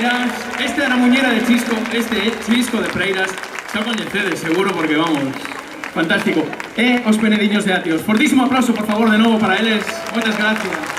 Preiras. Este era a muñera de Chisco, este é Chisco de Preiras. Xa o coñecedes, seguro, porque vamos, fantástico. E os penediños de Atios. Fortísimo aplauso, por favor, de novo para eles. Moitas gracias.